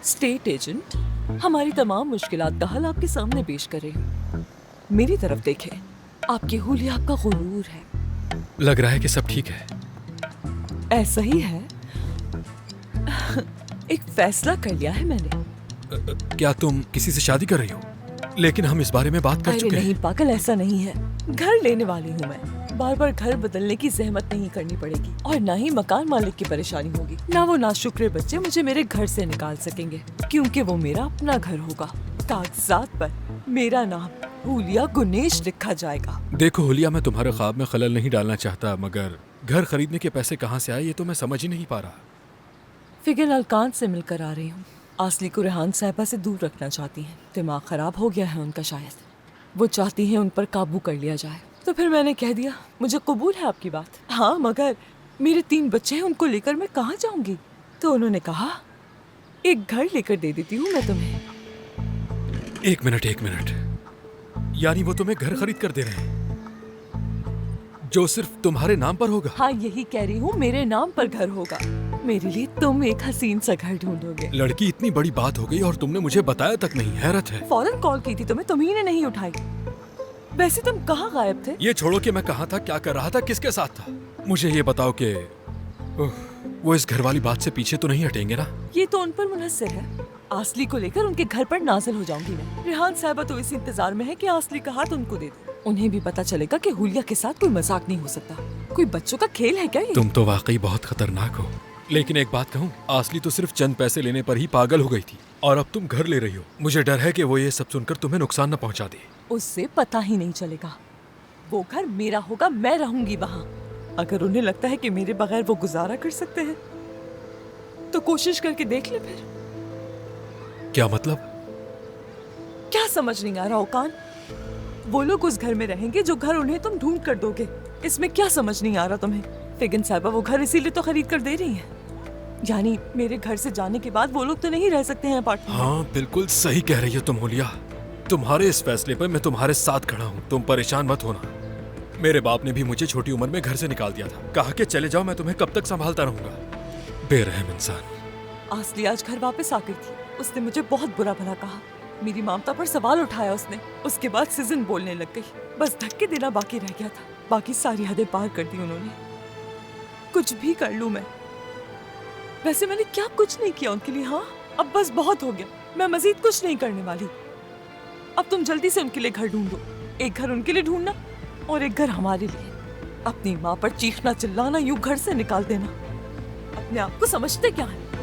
State agent, हमारी तमाम मुश्किलात का हल आपके सामने पेश कर रही हूँ। मेरी तरफ देखें, आपकी हुलिया आपका गुरूर है। लग रहा है कि सब ठीक है। ऐसा ही है। एक फैसला कर लिया है मैंने। क्या तुम किसी से शादी कर रही हो? लेकिन हम इस बारे में बात कर अरे चुके नहीं हैं। पागल, ऐसा नहीं है। घर लेने वाली हूँ मैं। बार बार घर बदलने की जहमत नहीं करनी पड़ेगी और ना ही मकान मालिक की परेशानी होगी। ना वो नाशुक्रे बच्चे मुझे मेरे घर से निकाल सकेंगे, क्योंकि वो मेरा अपना घर होगा। कागजात पर मेरा नाम हुलिया गुनेश लिखा जाएगा। देखो हुलिया, मैं तुम्हारे ख्वाब में खलल नहीं डालना चाहता, मगर घर खरीदने के पैसे कहाँ से आए ये तो मैं समझ ही नहीं पा रहा। फिगर अलकान से मिलकर आ रही हूँ। आसली को रेहान साहिबा से दूर रखना चाहती हैं। दिमाग खराब हो गया है उनका शायद। वो चाहती हैं उन पर काबू कर लिया जाए। तो फिर मैंने कह दिया, मुझे कबूल है आपकी बात। हाँ, मगर मेरे 3 बच्चे हैं, उनको लेकर मैं कहाँ जाऊंगी? तो उन्होंने कहा, एक घर लेकर दे देती हूँ मैं तुम्हें। एक मिनट, यानी वो तुम्हें घर खरीद कर दे रहे हैं जो सिर्फ तुम्हारे नाम पर होगा? हाँ, यही कह रही हूँ, मेरे नाम पर घर होगा। मेरे लिए तुम एक हसीन सा घर ढूंढोगे। लड़की, इतनी बड़ी बात हो गई और तुमने मुझे बताया तक नहीं। हैरत है। फौरन कॉल की थी तुम्हीं ने नहीं उठाई। वैसे तुम कहाँ गायब थे? ये छोड़ो कि मैं कहाँ था, क्या कर रहा था, किसके साथ था। मुझे ये बताओ कि वो इस घर वाली बात से पीछे तो नहीं हटेंगे ना? ये तो उन पर मुनहसर है। आसली को लेकर उनके घर पर नाजिल हो जाऊंगी मैं। रेहान साहिबा तो इस इंतजार में है कि आसली का हाथ उनको दे दे। उन्हें भी पता चलेगा कि हुलिया के साथ कोई मजाक नहीं हो सकता। कोई बच्चों का खेल है क्या ये? तुम तो वाकई बहुत खतरनाक हो। लेकिन एक बात कहूँ, आसली तो सिर्फ चंद पैसे लेने पर ही पागल हो गई थी और अब तुम घर ले रही हो। मुझे डर है कि वो ये सब सुनकर तुम्हें नुकसान न पहुँचा दे। उससे पता ही नहीं चलेगा। वो घर मेरा होगा, मैं रहूंगी वहाँ। अगर उन्हें लगता है कि मेरे बगैर वो गुजारा कर सकते हैं तो कोशिश करके देख ले फिर। क्या मतलब? क्या समझ नहीं आ रहा ओकान? वो लोग उस घर में रहेंगे जो घर उन्हें तुम ढूंढ कर दोगे। इसमें क्या समझ नहीं आ रहा तुम्हें? फिगन साहिबा वो घर इसीलिए तो खरीद कर दे रही हैं। यानी मेरे घर से जाने के बाद वो लोग तो नहीं रह सकते हैं अपार्टमेंट में। हाँ, बिल्कुल सही कह रही हो तुम हुलिया। तुम्हारे इस फैसले पर मैं तुम्हारे साथ खड़ा हूँ। तुम परेशान मत होना। मेरे बाप ने भी मुझे छोटी उम्र में घर से निकाल दिया था। कहा कि चले जाओ, मैं तुम्हें कब तक संभालता रहूंगा। बेरहम इंसान। आसली आज घर वापस आ गई थी। उसने मुझे बहुत बुरा भला कहा। मेरी ममता पर सवाल उठाया उसने। उसके बाद सीजन बोलने लग गई। बस धक्के देना बाकी रह गया था। बाकी सारी हदें पार कर दी उन्होंने। कुछ भी कर लूं मैं। वैसे मैंने क्या कुछ नहीं किया उनके लिए। हाँ, अब बस बहुत हो गया। मैं मजीद कुछ नहीं करने वाली। अब तुम जल्दी से उनके लिए घर ढूंढो। एक घर उनके लिए ढूंढना और एक घर हमारे लिए। अपनी माँ पर चीखना चिल्लाना, यूं घर से निकाल देना। अपने आप को समझते क्या है?